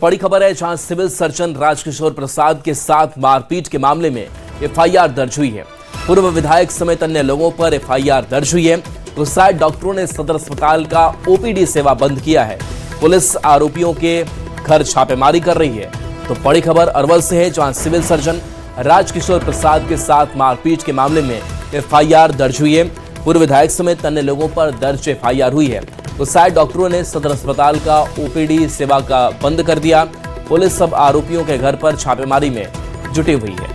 बड़ी खबर है, जहां सिविल सर्जन राजकिशोर प्रसाद के साथ मारपीट के मामले में एफआईआर दर्ज हुई है। पूर्व विधायक समेत अन्य लोगों पर एफआईआर दर्ज हुई है। गुस्साए डॉक्टरों ने सदर अस्पताल का ओपीडी सेवा बंद किया है। पुलिस आरोपियों के घर छापेमारी कर रही है। तो बड़ी खबर अरवल से है, जहां सिविल सर्जन राजकिशोर प्रसाद के साथ मारपीट के मामले में एफआईआर दर्ज हुई है। पूर्व विधायक समेत अन्य लोगों पर दर्ज एफआईआर हुई है। गुस्साए डॉक्टरों ने सदर अस्पताल का ओपीडी सेवा का बंद कर दिया। पुलिस सब आरोपियों के घर पर छापेमारी में जुटी हुई है।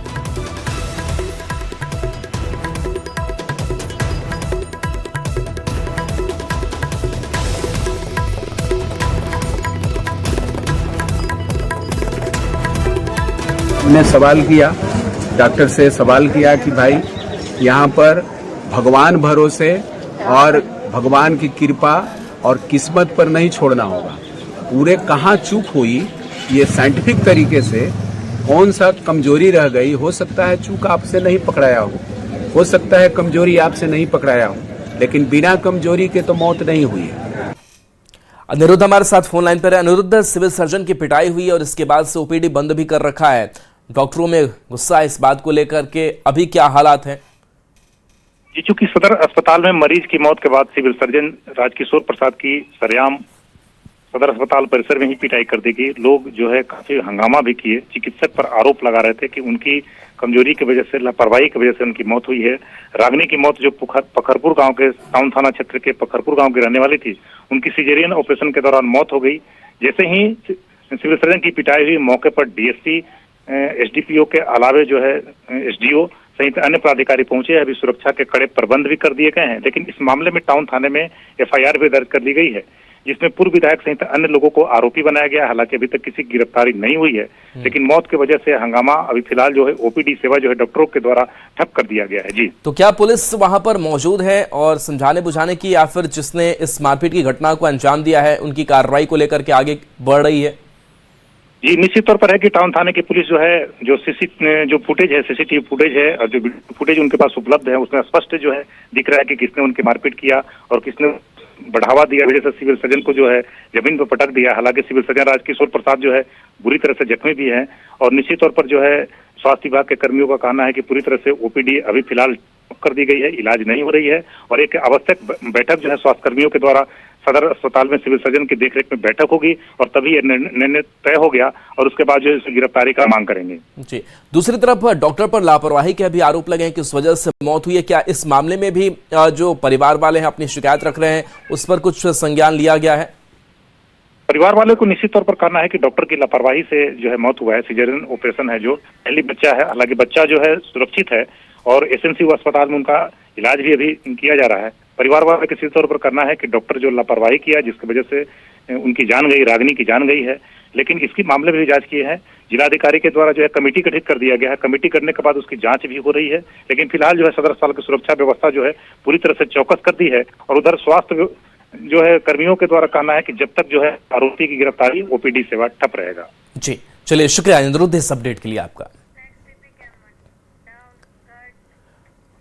ने सवाल किया, डॉक्टर से सवाल किया कि भाई यहाँ पर भगवान भरोसे और भगवान की कृपा और किस्मत पर नहीं छोड़ना होगा। पूरे कहाँ चूक हुई, ये साइंटिफिक तरीके से कौन सा कमजोरी रह गई। हो सकता है चूक आपसे नहीं पकड़ाया हो सकता है कमजोरी आपसे नहीं पकड़ाया हो, लेकिन बिना कमजोरी के तो मौत नहीं हुई है। अनिरुद्ध हमारे साथ फोन लाइन पर है। अनिरुद्ध, सिविल सर्जन की पिटाई हुई और इसके बाद से ओपीडी बंद भी कर रखा है। डॉक्टरों में गुस्सा है इस बात को लेकर के, अभी क्या हालात हैं? जी, चूंकि सदर अस्पताल में मरीज की मौत के बाद सिविल सर्जन राजकिशोर प्रसाद की सरेआम सदर अस्पताल परिसर में ही पिटाई कर दी गई। लोग जो है काफी हंगामा भी किए। चिकित्सक पर आरोप लगा रहे थे कि उनकी कमजोरी की वजह से, लापरवाही की वजह से उनकी मौत हुई है। रागनी की मौत जो पखरपुर गांव के टाउन थाना क्षेत्र के पखरपुर गांव की रहने वाली थी, उनकी सिजेरियन ऑपरेशन के दौरान मौत हो गई। जैसे ही सिविल सर्जन की पिटाई हुई, मौके पर डीएसपी, एसडीपीओ के अलावे जो है एसडीओ सहित अन्य पदाधिकारी पहुंचे। अभी सुरक्षा के कड़े प्रबंध भी कर दिए गए हैं। लेकिन इस मामले में टाउन थाने में एफआईआर भी दर्ज कर दी गई है, जिसमें पूर्व विधायक सहित अन्य लोगों को आरोपी बनाया गया। हालांकि अभी तक किसी की गिरफ्तारी नहीं हुई है, लेकिन मौत की वजह से हंगामा अभी फिलहाल जो है ओपीडी सेवा जो है डॉक्टरों के द्वारा ठप कर दिया गया है। जी, तो क्या पुलिस वहां पर मौजूद है और समझाने बुझाने की, या फिर जिसने इस मारपीट की घटना को अंजाम दिया है उनकी कार्रवाई को लेकर के आगे बढ़ रही है? जी, निश्चित तौर पर है कि टाउन थाने की पुलिस जो है जो फुटेज है, सीसीटीवी फुटेज है और जो फुटेज उनके पास उपलब्ध है, उसमें स्पष्ट जो है दिख रहा है कि किसने उनकी मारपीट किया और किसने बढ़ावा दिया, वजह से सिविल सर्जन को जो है जमीन पर पटक दिया। हालांकि सिविल सर्जन राजकिशोर प्रसाद जो है बुरी तरह से जख्मी भी है और निश्चित तौर पर जो है स्वास्थ्य विभाग के कर्मियों का कहना है कि पूरी तरह से ओपीडी अभी फिलहाल कर दी गई है, इलाज नहीं हो रही है और एक आवश्यक बैठक जो है स्वास्थ्य कर्मियों के द्वारा सदर अस्पताल में सिविल सर्जन की देखरेख में बैठक होगी और तभी ये निर्णय तय हो गया और उसके बाद जो है गिरफ्तारी का मांग करेंगे। जी, दूसरी तरफ डॉक्टर पर लापरवाही के भी आरोप लगे हैं कि उस वजह से मौत हुई है। क्या इस मामले में भी जो परिवार वाले हैं अपनी शिकायत रख रहे हैं, उस पर कुछ संज्ञान लिया गया है? परिवार वाले को निश्चित तौर पर कहना है कि डॉक्टर की लापरवाही से जो है मौत हुआ है। सिजेरियन ऑपरेशन है, जो पहली बच्चा है, हालांकि बच्चा जो है सुरक्षित है और एसएनसी अस्पताल में उनका इलाज भी अभी किया जा रहा है। परिवार वाले के सीधे तौर पर करना है कि डॉक्टर जो लापरवाही किया, जिसकी वजह से उनकी जान गई, रागनी की जान गई है, लेकिन इसकी मामले में भी जांच की है। जिलाधिकारी के द्वारा जो है कमेटी गठित कर दिया गया है। कमेटी करने के बाद उसकी जांच भी हो रही है, लेकिन फिलहाल जो है सदर अस्पताल की सुरक्षा व्यवस्था जो है पूरी तरह से चौकस कर दी है और उधर स्वास्थ्य जो है कर्मियों के द्वारा कहना है कि जब तक जो है आरोपी की गिरफ्तारी, ओपीडी सेवा ठप रहेगा। जी, चलिए, शुक्रिया अनिरुद्ध इस अपडेट के लिए आपका।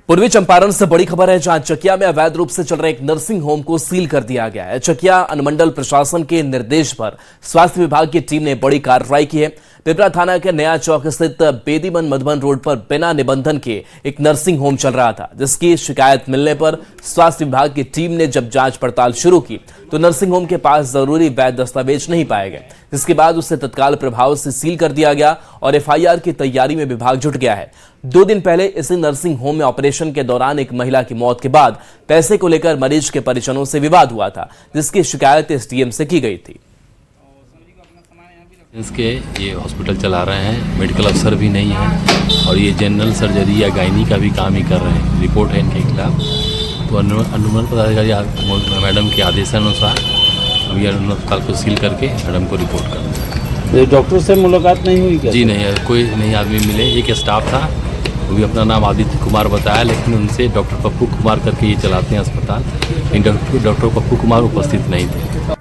पूर्वी चंपारण से बड़ी खबर है, जहां चकिया में अवैध रूप से चल रहे एक नर्सिंग होम को सील कर दिया गया है। चकिया अनुमंडल प्रशासन के निर्देश पर स्वास्थ्य विभाग की टीम ने बड़ी कार्रवाई की है। पिपरा थाना के नया चौक स्थित बेदीबन मधुबन रोड पर बिना निबंधन के एक नर्सिंग होम चल रहा था, जिसकी शिकायत मिलने पर स्वास्थ्य विभाग की टीम ने जब जांच पड़ताल शुरू की तो नर्सिंग होम के पास जरूरी वैध दस्तावेज नहीं पाए गए, जिसके बाद उसे तत्काल प्रभाव से सील कर दिया गया और एफआईआर की तैयारी में विभाग जुट गया है। 2 दिन पहले इसी नर्सिंग होम में ऑपरेशन के दौरान एक महिला की मौत के बाद पैसे को लेकर मरीज के परिजनों से विवाद हुआ था, जिसकी शिकायत एसडीएम से की गई थी। इसके ये हॉस्पिटल चला रहे हैं, मेडिकल अफसर भी नहीं है और ये जनरल सर्जरी या गायनी का भी काम ही कर रहे हैं। रिपोर्ट है इनके खिलाफ, तो अनुमंडल पदाधिकारी मैडम के आदेशानुसार अभी अनुमंडल अस्पताल को सील करके मैडम को रिपोर्ट करना है। डॉक्टर से मुलाकात नहीं हुई क्या? जी नहीं, कोई नहीं आदमी मिले। एक स्टाफ था, वो भी अपना नाम आदित्य कुमार बताया, लेकिन उनसे डॉक्टर पप्पू कुमार करके ये चलाते हैं अस्पताल, डॉक्टर पप्पू कुमार उपस्थित नहीं थे।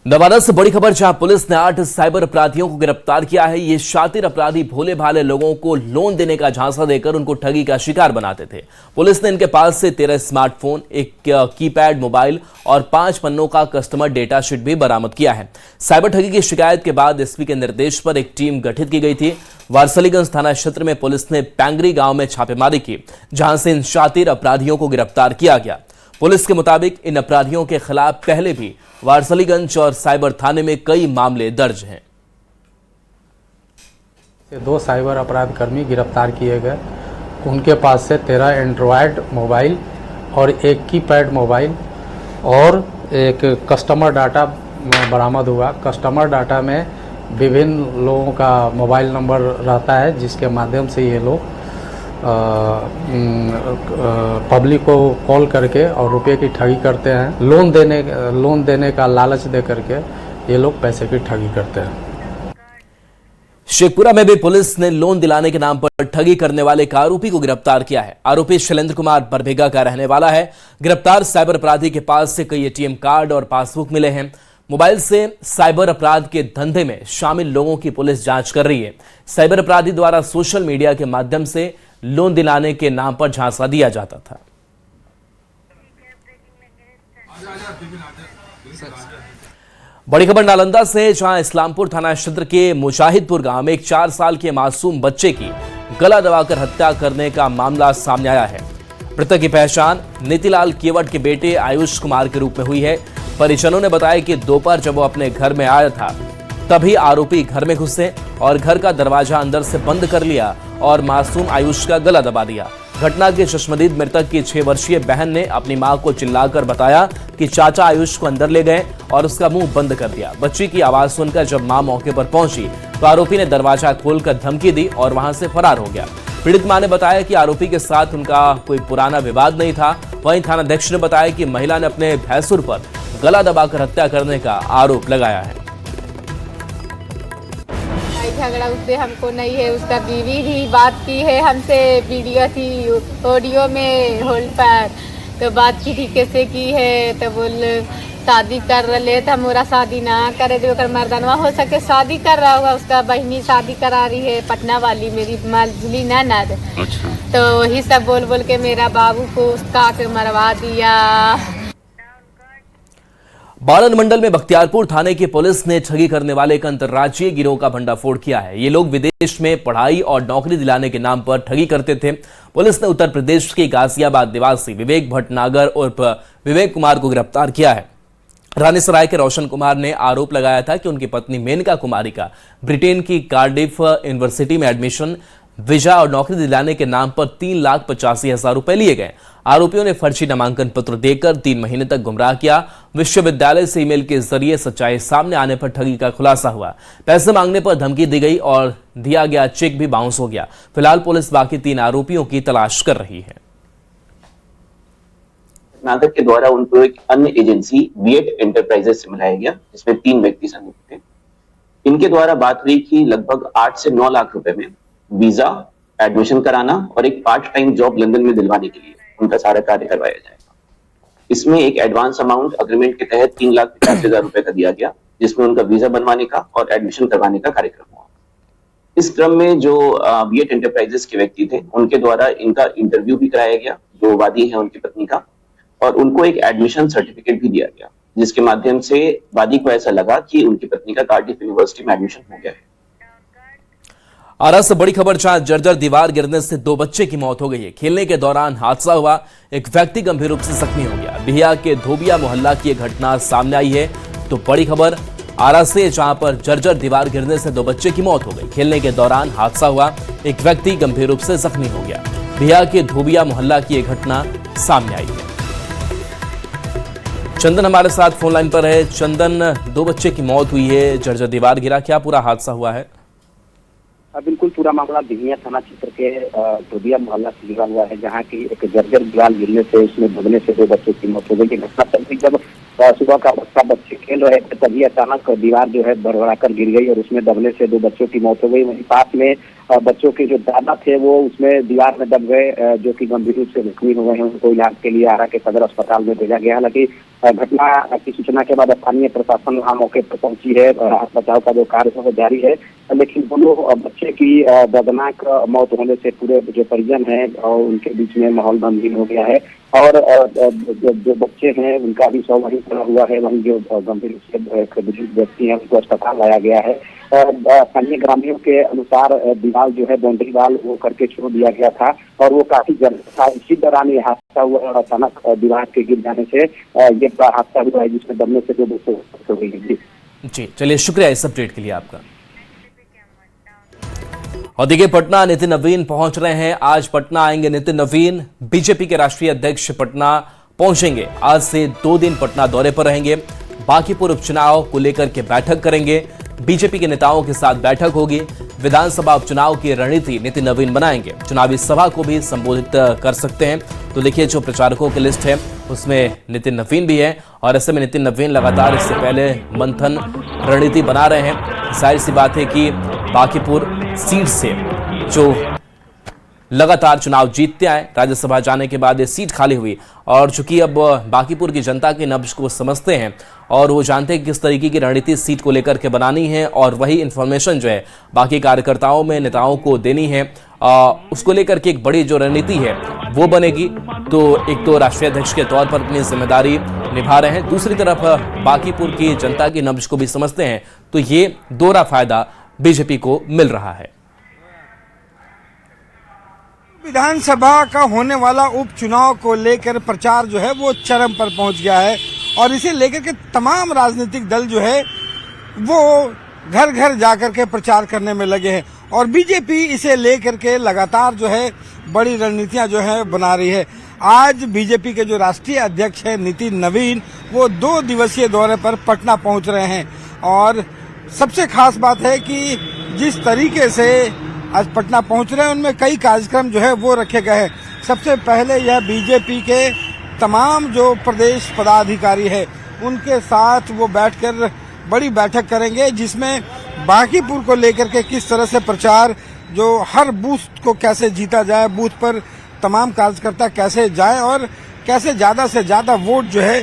नवादा से बड़ी खबर, जहां पुलिस ने 8 साइबर अपराधियों को गिरफ्तार किया है। ये शातिर अपराधी भोले भाले लोगों को लोन देने का झांसा देकर उनको ठगी का शिकार बनाते थे। पुलिस ने इनके पास से 13 स्मार्टफोन, एक कीपैड मोबाइल और 5 पन्नों का कस्टमर डेटा शीट भी बरामद किया है। साइबर ठगी की शिकायत के बाद एसपी के निर्देश पर एक टीम गठित की गई थी। वारसलीगंज थाना क्षेत्र में पुलिस ने पैंगरी गांव में छापेमारी की, जहां से इन शातिर अपराधियों को गिरफ्तार किया गया। पुलिस के मुताबिक इन अपराधियों के खिलाफ पहले भी वारसलीगंज और साइबर थाने में कई मामले दर्ज हैं। 2 साइबर अपराध कर्मी गिरफ्तार किए गए। उनके पास से 13 एंड्रॉयड मोबाइल और एक कीपैड मोबाइल और एक कस्टमर डाटा बरामद हुआ। कस्टमर डाटा में विभिन्न लोगों का मोबाइल नंबर रहता है, जिसके माध्यम से ये लोग पब्लिक को कॉल करके और रुपए की ठगी करते हैं। लोन देने का लालच दे करके ये लोग पैसे की ठगी करते हैं। शेखपुरा में भी पुलिस ने लोन दिलाने के नाम पर ठगी करने वाले एक आरोपी को गिरफ्तार किया है। आरोपी शैलेंद्र कुमार बरबेगा का रहने वाला है। गिरफ्तार साइबर अपराधी के पास से कई एटीएम कार्ड और पासबुक मिले हैं। मोबाइल से साइबर अपराध के धंधे में शामिल लोगों की पुलिस जांच कर रही है। साइबर अपराधी द्वारा सोशल मीडिया के माध्यम से लोन दिलाने के नाम पर झांसा दिया जाता था। बड़ी खबर नालंदा से, जहां इस्लामपुर थाना क्षेत्र के मुजाहिदपुर गांव में एक 4 साल के मासूम बच्चे की गला दबाकर हत्या करने का मामला सामने आया है। मृतक की पहचान नीतिलाल केवट के बेटे आयुष कुमार के रूप में हुई है। परिजनों ने बताया कि दोपहर जब वो अपने घर में आया था, तभी आरोपी घर में घुसे और घर का दरवाजा अंदर से बंद कर लिया और मासूम आयुष का गला दबा दिया। घटना के चश्मदीद मृतक की 6 वर्षीय बहन ने अपनी मां को चिल्लाकर बताया कि चाचा आयुष को अंदर ले गए और उसका मुंह बंद कर दिया। बच्ची की आवाज सुनकर जब मां मौके पर पहुंची तो आरोपी ने दरवाजा खोलकर धमकी दी और वहां से फरार हो गया। पीड़ित मां ने बताया कि आरोपी के साथ उनका कोई पुराना विवाद नहीं था। वहीं थानाध्यक्ष ने बताया कि महिला ने अपने भैंसुर पर गला दबाकर हत्या करने का आरोप लगाया है। झगड़ा उससे हमको नहीं है, उसका बीवी भी बात की है हमसे, वीडियो थी ऑडियो में होल्ड पर, तो बात की कैसे की है, तो बोल शादी कर रहे थे, मोरा शादी ना करे जो कर मर्दानवा हो सके शादी कर रहा होगा। उसका बहनी शादी करा रही है, पटना वाली मेरी मालजुली ननद। अच्छा। तो वही सब बोल बोल के मेरा बाबू को उसका के मरवा दिया। बाड़न मंडल में बख्तियारपुर थाने की पुलिस ने ठगी करने वाले एक अंतर्राज्यीय गिरोह का भंडाफोड़ किया है। ये लोग विदेश में पढ़ाई और नौकरी दिलाने के नाम पर ठगी करते थे। पुलिस ने उत्तर प्रदेश के गाजियाबाद निवासी विवेक भटनागर उर्फ विवेक कुमार को गिरफ्तार किया है। रानीसराय के रोशन कुमार ने आरोप लगाया था कि उनकी पत्नी मेनका कुमारी का ब्रिटेन की कार्डिफ यूनिवर्सिटी में एडमिशन, वीजा और नौकरी दिलाने के नाम पर 3,85,000 रुपए लिए गए। आरोपियों ने फर्जी नामांकन पत्र देकर 3 महीने तक गुमराह किया। विश्वविद्यालय से ईमेल के जरिए सच्चाई सामने आने पर ठगी का खुलासा हुआ। पैसे मांगने पर धमकी दी गई और दिया गया चेक भी बाउंस हो गया। फिलहाल पुलिस बाकी 3 आरोपियों की तलाश कर रही है। नागर के द्वारा उनको एक अन्य एजेंसी विएट एंटरप्राइजेस से मिलाया गया, जिसमें 3 व्यक्ति संलिप्त थे। इनके द्वारा बात हुई कि लगभग 8 से 9 लाख रुपए में वीजा, एडमिशन कराना और एक पार्ट टाइम जॉब लंदन में दिलवाने के लिए उनका सारा कार्य करवाया जाएगा। इसमें एक एडवांस अमाउंट अग्रीमेंट के तहत 3,85,000 रुपए का दिया गया, जिसमें उनका वीजा बनवाने का और एडमिशन करवाने का कार्यक्रम हुआ। इस क्रम में जो विएट एंटरप्राइजेस के व्यक्ति थे, उनके द्वारा इनका इंटरव्यू भी कराया गया, जो वादी है उनकी पत्नी का, और उनको एक एडमिशन सर्टिफिकेट भी दिया गया, जिसके माध्यम से वादी को ऐसा लगा कि उनकी पत्नी का कार्डिफ यूनिवर्सिटी में एडमिशन हो गया है। आरा से बड़ी खबर, जहां जर्जर दीवार गिरने से 2 बच्चे की मौत हो गई है। खेलने के दौरान हादसा हुआ, एक व्यक्ति गंभीर रूप से जख्मी हो गया। बिहिया के धोबिया मोहल्ला की यह घटना सामने आई है। तो बड़ी खबर आरा से, जहां पर जर्जर दीवार गिरने से 2 बच्चे की मौत हो गई। खेलने के दौरान हादसा हुआ, एक व्यक्ति गंभीर रूप से जख्मी हो गया। बिहिया के धोबिया मोहल्ला की यह घटना सामने आई है। चंदन हमारे साथ फोन लाइन पर है। चंदन, 2 बच्चे की मौत हुई है, जर्जर दीवार गिरा, क्या पूरा हादसा हुआ है? बिल्कुल, पूरा मामला बिहिया थाना क्षेत्र के धोबिया मोहल्ला से जुड़ा हुआ है, जहाँ की एक जर्जर दीवार गिरने से, उसमें दबने से 2 बच्चों की मौत हो गई। घटना तब जब सुबह का वक्त बच्चे खेल रहे थे, तभी अचानक दीवार जो है भरभराकर गिर गई और उसमें दबने से 2 बच्चों की मौत हो गई। वहीं पास में बच्चों के जो दादा थे वो उसमें दीवार में दब गए, जो कि गंभीर रूप से जख्मी हो गए हैं। उनको इलाज के लिए आरा के सदर अस्पताल में भेजा गया। हालांकि घटना की सूचना के बाद स्थानीय प्रशासन वहाँ मौके पर पहुंची है। राहत बचाव का जो कार्य है वो जारी है, लेकिन दोनों बच्चे की दर्दनाक मौत होने से पूरे जो परिजन है और उनके बीच में माहौल गमगीन हो गया है। और जो बच्चे हैं उनका भी शव वहीं पड़ा हुआ है। वहीं जो गंभीर रूप से बुजुर्ग व्यक्ति हैं उनको अस्पताल लाया गया है। स्थानीय ग्रामीणों के अनुसार दीवार जो है बाउंड्री वाल वो करके छोड़ दिया गया था और वो काफी जल्द था। इसी दौरान ये हादसा हुआ और अचानक दीवार के गिर जाने से ये हादसा हुआ है, जिसमें दबने से 2 बच्चे हो गई। जी चलिए, शुक्रिया इस अपडेट के लिए आपका। और देखिए, पटना नितिन नवीन पहुंच रहे हैं। आज पटना आएंगे नितिन नवीन। बीजेपी के राष्ट्रीय अध्यक्ष पटना पहुंचेंगे। आज से 2 दिन पटना दौरे पर रहेंगे। बांकीपुर उपचुनाव को लेकर के बैठक करेंगे। बीजेपी के नेताओं के साथ बैठक होगी। विधानसभा उपचुनाव की रणनीति नितिन नवीन बनाएंगे। चुनावी सभा को भी संबोधित कर सकते हैं। तो देखिए, जो प्रचारकों की लिस्ट है उसमें नितिन नवीन भी है और ऐसे में नितिन नवीन लगातार इससे पहले मंथन रणनीति बना रहे हैं। जाहिर सी बात है कि बांकीपुर सीट से जो लगातार चुनाव जीतते आए, राज्यसभा जाने के बाद ये सीट खाली हुई और चूंकि अब बांकीपुर की जनता के नब्ज को समझते हैं और वो जानते हैं किस तरीके की रणनीति सीट को लेकर के बनानी है और वही इंफॉर्मेशन जो है बाकी कार्यकर्ताओं में नेताओं को देनी है, उसको लेकर के एक बड़ी जो रणनीति है वो बनेगी। तो एक तो राष्ट्रीय अध्यक्ष के तौर पर अपनी जिम्मेदारी निभा रहे हैं, दूसरी तरफ बांकीपुर की जनता की नब्ज को भी समझते हैं। तो ये दोहरा फायदा बीजेपी को मिल रहा है। विधानसभा का होने वाला उपचुनाव को लेकर प्रचार जो है वो चरम पर पहुंच गया है और इसे लेकर के तमाम राजनीतिक दल जो है वो घर घर जाकर के प्रचार करने में लगे हैं और बीजेपी इसे लेकर के लगातार जो है बड़ी रणनीतियां जो है बना रही है। आज बीजेपी के जो राष्ट्रीय अध्यक्ष है नितिन नवीन, वो 2 दिवसीय दौरे पर पटना पहुंच रहे हैं और सबसे खास बात है कि जिस तरीके से आज पटना पहुंच रहे हैं उनमें कई कार्यक्रम जो है वो रखे गए हैं। सबसे पहले यह बीजेपी के तमाम जो प्रदेश पदाधिकारी है उनके साथ वो बैठकर बड़ी बैठक करेंगे, जिसमें बांकीपुर को लेकर के किस तरह से प्रचार, जो हर बूथ को कैसे जीता जाए, बूथ पर तमाम कार्यकर्ता कैसे जाएं और कैसे ज़्यादा से ज़्यादा वोट जो है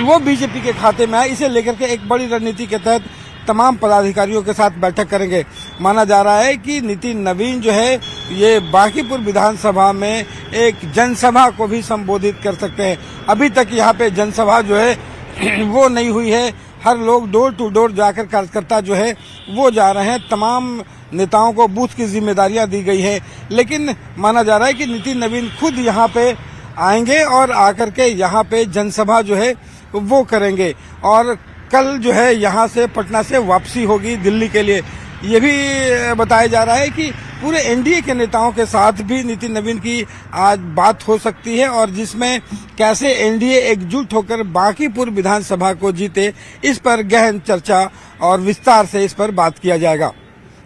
वो बीजेपी के खाते में आए, इसे लेकर के एक बड़ी रणनीति के तहत तमाम पदाधिकारियों के साथ बैठक करेंगे। माना जा रहा है कि नितिन नवीन जो है ये बांकीपुर विधानसभा में एक जनसभा को भी संबोधित कर सकते हैं। अभी तक यहाँ पे जनसभा जो है वो नहीं हुई है। हर लोग डोर टू डोर जाकर कार्यकर्ता जो है वो जा रहे हैं। तमाम नेताओं को बूथ की जिम्मेदारियां दी गई है, लेकिन माना जा रहा है कि नितिन नवीन खुद यहाँ पे आएंगे और आकर के यहाँ पे जनसभा जो है वो करेंगे और कल जो है यहाँ से पटना से वापसी होगी दिल्ली के लिए। ये भी बताया जा रहा है कि पूरे एनडीए के नेताओं के साथ भी नितिन नवीन की आज बात हो सकती है और जिसमें कैसे एनडीए एकजुट होकर बांकीपुर विधानसभा को जीते, इस पर गहन चर्चा और विस्तार से इस पर बात किया जाएगा।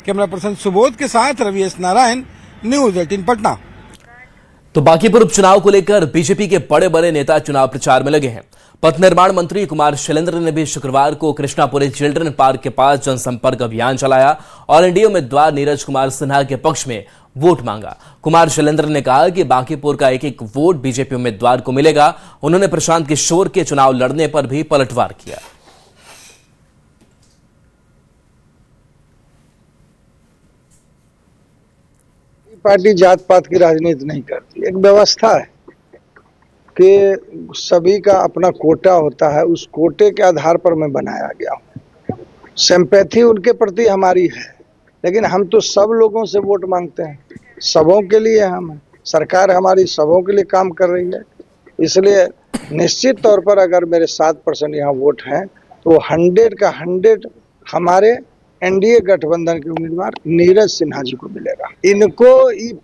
कैमरा पर्सन सुबोध के साथ रवि एस नारायण, न्यूज 18 पटना। तो बांकीपुर उपचुनाव को लेकर बीजेपी के बड़े बड़े नेता चुनाव प्रचार में लगे हैं। पथ निर्माण मंत्री कुमार शैलेंद्र ने भी शुक्रवार को कृष्णापुरी चिल्ड्रन पार्क के पास जनसंपर्क अभियान चलाया और एनडीए उम्मीदवार नीरज कुमार सिन्हा के पक्ष में वोट मांगा। कुमार शैलेंद्र ने कहा कि बांकीपुर का एक एक वोट बीजेपी उम्मीदवार को मिलेगा। उन्होंने प्रशांत किशोर के चुनाव लड़ने पर भी पलटवार किया। पार्टी जात पात की राजनीति नहीं करती, एक व्यवस्था है कि सभी का अपना कोटा होता है, उस कोटे के आधार पर मैं बनाया गया हूँ। सिंपैथी उनके प्रति हमारी है, लेकिन हम तो सब लोगों से वोट मांगते हैं, सबों के लिए हम हैं। सरकार हमारी सबों के लिए काम कर रही है, इसलिए निश्चित तौर पर अगर मेरे 7% यहाँ वोट हैं तो 100 का 100 हमारे एनडीए गठबंधन के उम्मीदवार नीरज सिन्हा जी को मिलेगा। इनको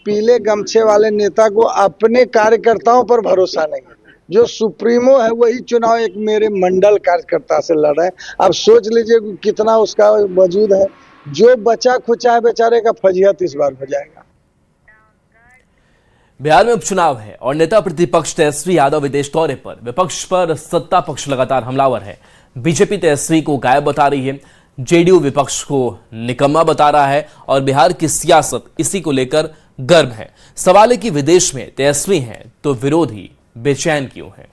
पीले गमछे वाले नेता को अपने कार्यकर्ताओं पर भरोसा नहीं है। जो सुप्रीमो है वही चुनाव एक मेरे मंडल कार्यकर्ता से लड़ रहे हैं। अब सोच लीजिए कितना उसका वजूद है। जो बचा खुचा है बेचारे का फजीहत इस बार हो जाएगा। बिहार में उपचुनाव है और नेता प्रतिपक्ष तेजस्वी यादव विदेश दौरे पर। विपक्ष पर सत्ता पक्ष लगातार हमलावर है। बीजेपी तेजस्वी को गायब बता रही है, जेडीयू विपक्ष को निकम्मा बता रहा है और बिहार की सियासत इसी को लेकर गर्म है। सवाल है कि विदेश में तेजस्वी हैं तो विरोधी बेचैन क्यों हैं।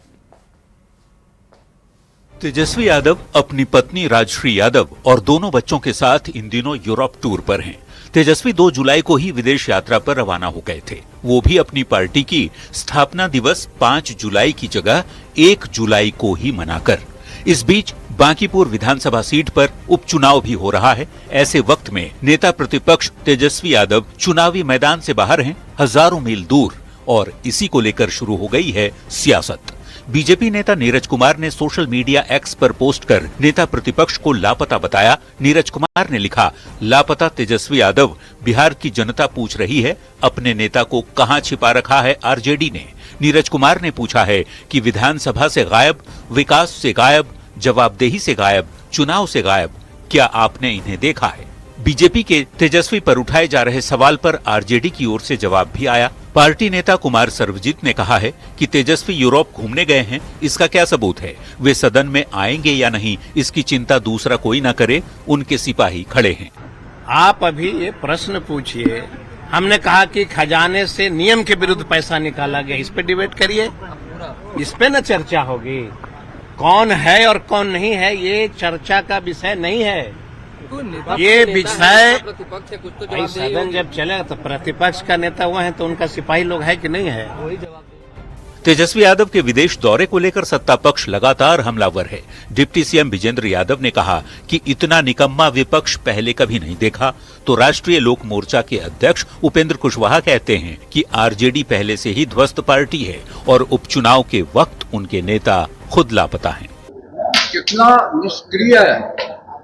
तेजस्वी यादव अपनी पत्नी राजश्री यादव और दोनों बच्चों के साथ इन दिनों यूरोप टूर पर हैं। तेजस्वी 2 जुलाई को ही विदेश यात्रा पर रवाना हो गए थे, वो भी अपनी पार्टी की स्थापना दिवस 5 जुलाई की जगह 1 जुलाई को ही मनाकर। इस बीच बांकीपुर विधानसभा सीट पर उपचुनाव भी हो रहा है। ऐसे वक्त में नेता प्रतिपक्ष तेजस्वी यादव चुनावी मैदान से बाहर हैं, हजारों मील दूर, और इसी को लेकर शुरू हो गई है सियासत। बीजेपी नेता नीरज कुमार ने सोशल मीडिया एक्स पर पोस्ट कर नेता प्रतिपक्ष को लापता बताया। नीरज कुमार ने लिखा, लापता तेजस्वी यादव, बिहार की जनता पूछ रही है अपने नेता को कहां छिपा रखा है आरजेडी ने। नीरज कुमार ने पूछा है कि विधानसभा से गायब, विकास से गायब, जवाबदेही से गायब, चुनाव से गायब, क्या आपने इन्हें देखा है? बीजेपी के तेजस्वी पर उठाए जा रहे सवाल पर आरजेडी की ओर से जवाब भी आया। पार्टी नेता कुमार सर्वजीत ने कहा है कि तेजस्वी यूरोप घूमने गए हैं, इसका क्या सबूत है? वे सदन में आएंगे या नहीं, इसकी चिंता दूसरा कोई न करे, उनके सिपाही खड़े हैं। आप अभी ये प्रश्न पूछिए, हमने कहा कि खजाने से नियम के विरुद्ध पैसा निकाला गया, इस पे डिबेट करिए, इस पे न चर्चा होगी। कौन है और कौन नहीं है ये चर्चा का विषय नहीं है। ये विषय सदन जब चलेगा तो प्रतिपक्ष का नेता हुआ है तो उनका सिपाही लोग है कि नहीं है। तेजस्वी यादव के विदेश दौरे को लेकर सत्ता पक्ष लगातार हमलावर है। डिप्टी सीएम विजेंद्र यादव ने कहा कि इतना निकम्मा विपक्ष पहले कभी नहीं देखा, तो राष्ट्रीय लोक मोर्चा के अध्यक्ष उपेंद्र कुशवाहा कहते हैं कि आरजेडी पहले से ही ध्वस्त पार्टी है और उपचुनाव के वक्त उनके नेता खुद लापता हैं। कितना निष्क्रिय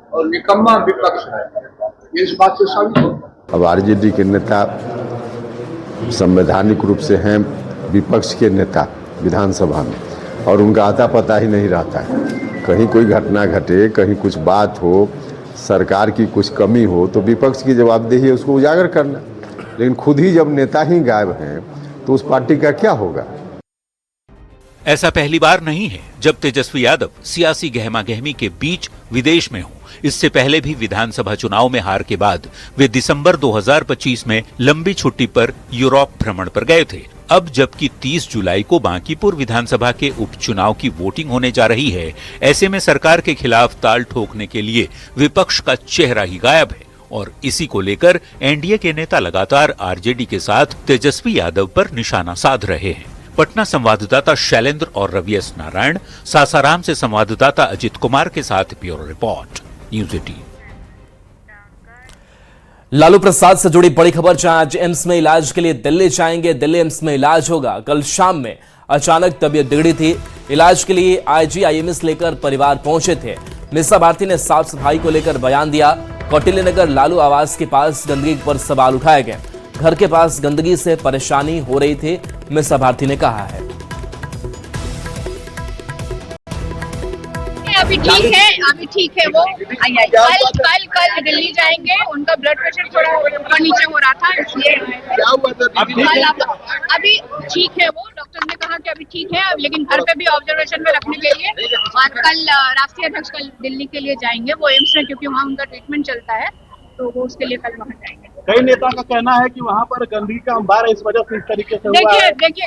और निकम्मा विपक्ष है, इस बात से साबित होता है। अब आरजेडी के नेता संवैधानिक रूप से हैं विपक्ष के नेता विधानसभा में, और उनका आता पता ही नहीं रहता है। कहीं कोई घटना घटे, कहीं कुछ बात हो, सरकार की कुछ कमी हो, तो विपक्ष की जवाबदेही है उसको उजागर करना। लेकिन खुद ही जब नेता ही गायब हैं तो उस पार्टी का क्या होगा? ऐसा पहली बार नहीं है जब तेजस्वी यादव सियासी गहमागहमी के बीच विदेश में हो। इससे पहले भी विधानसभा चुनाव में हार के बाद वे दिसंबर 2025 में लंबी छुट्टी पर यूरोप भ्रमण पर गए थे। अब जबकि 30 जुलाई को बांकीपुर विधानसभा के उपचुनाव की वोटिंग होने जा रही है, ऐसे में सरकार के खिलाफ ताल ठोकने के लिए विपक्ष का चेहरा ही गायब है, और इसी को लेकर एनडीए के नेता लगातार आरजेडी के साथ तेजस्वी यादव पर निशाना साध रहे हैं। पटना संवाददाता शैलेंद्र और रवि एस नारायण, सासाराम से संवाददाता अजित कुमार के साथ bureau report, news 18। Lalu Prasad से जुड़ी बड़ी खबर, जहां आज एम्स में इलाज के लिए दिल्ली जाएंगे। दिल्ली एम्स में इलाज होगा। कल शाम में अचानक तबीयत बिगड़ी थी। इलाज के लिए आईजीआईएमएस लेकर परिवार पहुंचे थे। मीसा भारती ने साफ सफाई को लेकर बयान दिया। कौटिल्य नगर लालू आवास के पास गंदगी पर सवाल उठाए गए। घर के पास गंदगी से परेशानी हो रही थी, मीसा भारती ने कहा है। अभी ठीक है वो। कल दिल्ली जाएंगे। उनका ब्लड प्रेशर थोड़ा ऊपर नीचे हो रहा था, इसलिए अभी ठीक है वो। डॉक्टर ने कहा कि अभी ठीक है, लेकिन घर पे भी ऑब्जर्वेशन में रखने के लिए, और कल राष्ट्रीय अध्यक्ष कल दिल्ली के लिए जाएंगे वो एम्स में, क्योंकि वहाँ उनका ट्रीटमेंट चलता है, तो वो उसके लिए कल वहाँ जाएंगे। कई नेता का कहना है कि वहाँ पर गंदगी का अंबार है, इस वजह से इस तरीके से हुआ है। देखिए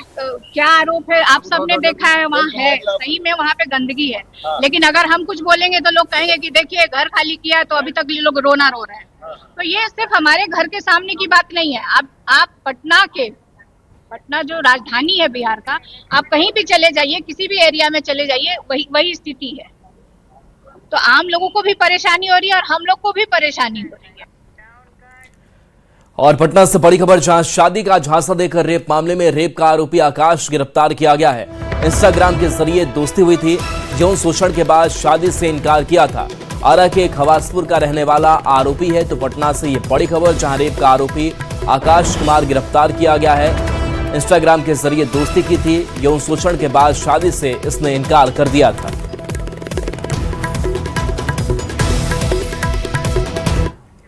क्या आरोप है, आप सबने देखा है, वहाँ है सही में वहाँ पे गंदगी है। लेकिन अगर हम कुछ बोलेंगे तो लोग कहेंगे कि देखिए घर खाली किया है तो अभी तक ये लोग रोना रो रहे हैं। तो ये सिर्फ हमारे घर के सामने की बात नहीं है। आप पटना जो राजधानी है बिहार का, आप कहीं भी चले जाइए, किसी भी एरिया में चले जाइए, वही स्थिति है। तो आम लोगों को भी परेशानी हो रही है और हम लोग को भी परेशानी हो रही है। और पटना से बड़ी खबर, जहां शादी का झांसा देकर रेप मामले में रेप का आरोपी आकाश गिरफ्तार किया गया है। इंस्टाग्राम के जरिए दोस्ती हुई थी, यौन शोषण के बाद शादी से इनकार किया था। आरा के खवासपुर का रहने वाला आरोपी है। तो पटना से ये बड़ी खबर, जहां रेप का आरोपी आकाश कुमार गिरफ्तार किया गया है। इंस्टाग्राम के जरिए दोस्ती की थी, यौन शोषण के बाद शादी से इसने इनकार कर दिया था।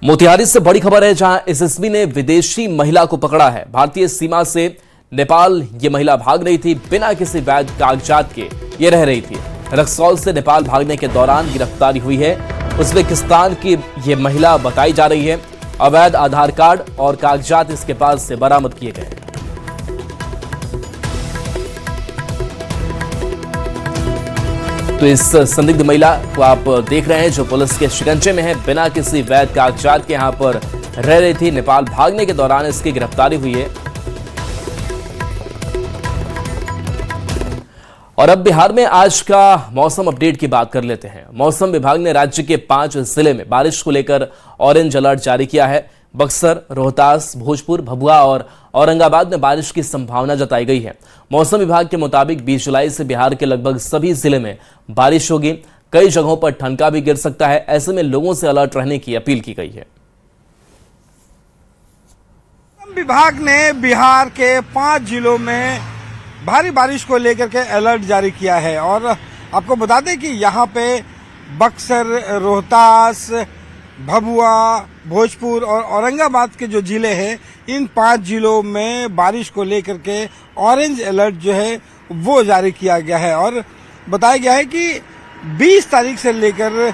मोतिहारी से बड़ी खबर है, जहां एसएसबी ने विदेशी महिला को पकड़ा है। भारतीय सीमा से नेपाल ये महिला भाग रही थी, बिना किसी वैध कागजात के ये रह रही थी। रक्सौल से नेपाल भागने के दौरान गिरफ्तारी हुई है। उज्बेकिस्तान की ये महिला बताई जा रही है। अवैध आधार कार्ड और कागजात इसके पास से बरामद किए गए। तो इस संदिग्ध महिला को आप देख रहे हैं जो पुलिस के शिकंजे में है, बिना किसी वैध कागजात के यहां पर रह रही थी। नेपाल भागने के दौरान इसकी गिरफ्तारी हुई है। और अब बिहार में आज का मौसम अपडेट की बात कर लेते हैं। मौसम विभाग ने राज्य के 5 जिले में बारिश को लेकर ऑरेंज अलर्ट जारी किया है। बक्सर, रोहतास, भोजपुर, भभुआ और औरंगाबाद में बारिश की संभावना जताई गई है। मौसम विभाग के मुताबिक 20 जुलाई से बिहार के लगभग सभी जिले में बारिश होगी। कई जगहों पर ठनका भी गिर सकता है। ऐसे में लोगों से अलर्ट रहने की अपील की गई है। मौसम विभाग ने बिहार के 5 जिलों में भारी बारिश को लेकर के अलर्ट जारी किया है। और आपको बता दें कि यहाँ पे बक्सर, रोहतास, भभुआ, भोजपुर और औरंगाबाद के जो जिले हैं, इन 5 जिलों में बारिश को लेकर के ऑरेंज अलर्ट जो है वो जारी किया गया है। और बताया गया है कि 20 तारीख से लेकर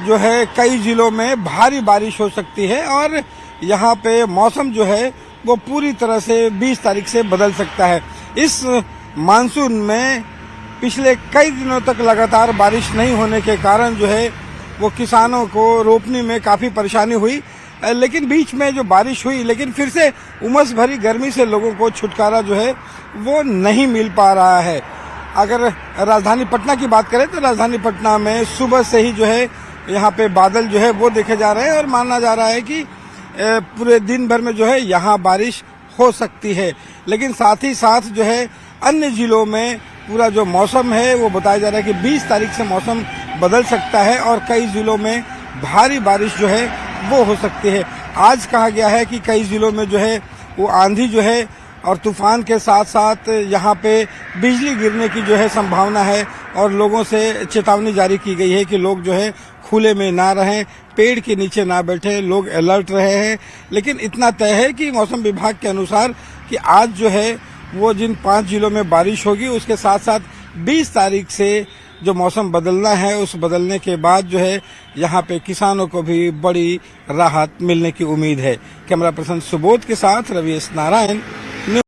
जो है कई जिलों में भारी बारिश हो सकती है और यहाँ पे मौसम जो है वो पूरी तरह से 20 तारीख से बदल सकता है। इस मानसून में पिछले कई दिनों तक लगातार बारिश नहीं होने के कारण जो है वो किसानों को रोपनी में काफ़ी परेशानी हुई, लेकिन बीच में जो बारिश हुई लेकिन फिर से उमस भरी गर्मी से लोगों को छुटकारा जो है वो नहीं मिल पा रहा है। अगर राजधानी पटना की बात करें तो राजधानी पटना में सुबह से ही जो है यहाँ पे बादल जो है वो देखे जा रहे हैं और माना जा रहा है कि पूरे दिन भर में जो है यहाँ बारिश हो सकती है। लेकिन साथ ही साथ जो है अन्य जिलों में पूरा जो मौसम है वो बताया जा रहा है कि 20 तारीख से मौसम बदल सकता है और कई जिलों में भारी बारिश जो है वो हो सकती है। आज कहा गया है कि कई जिलों में जो है वो आंधी जो है और तूफान के साथ साथ यहाँ पे बिजली गिरने की जो है संभावना है और लोगों से चेतावनी जारी की गई है कि लोग जो है खुले में ना रहें, पेड़ के नीचे ना बैठे, लोग अलर्ट रहे हैं। लेकिन इतना तय है कि मौसम विभाग के अनुसार कि आज जो है वो जिन 5 जिलों में बारिश होगी उसके साथ साथ 20 तारीख से जो मौसम बदलना है उस बदलने के बाद जो है यहाँ पे किसानों को भी बड़ी राहत मिलने की उम्मीद है। कैमरा पर्सन सुबोध के साथ रवि एस नारायण,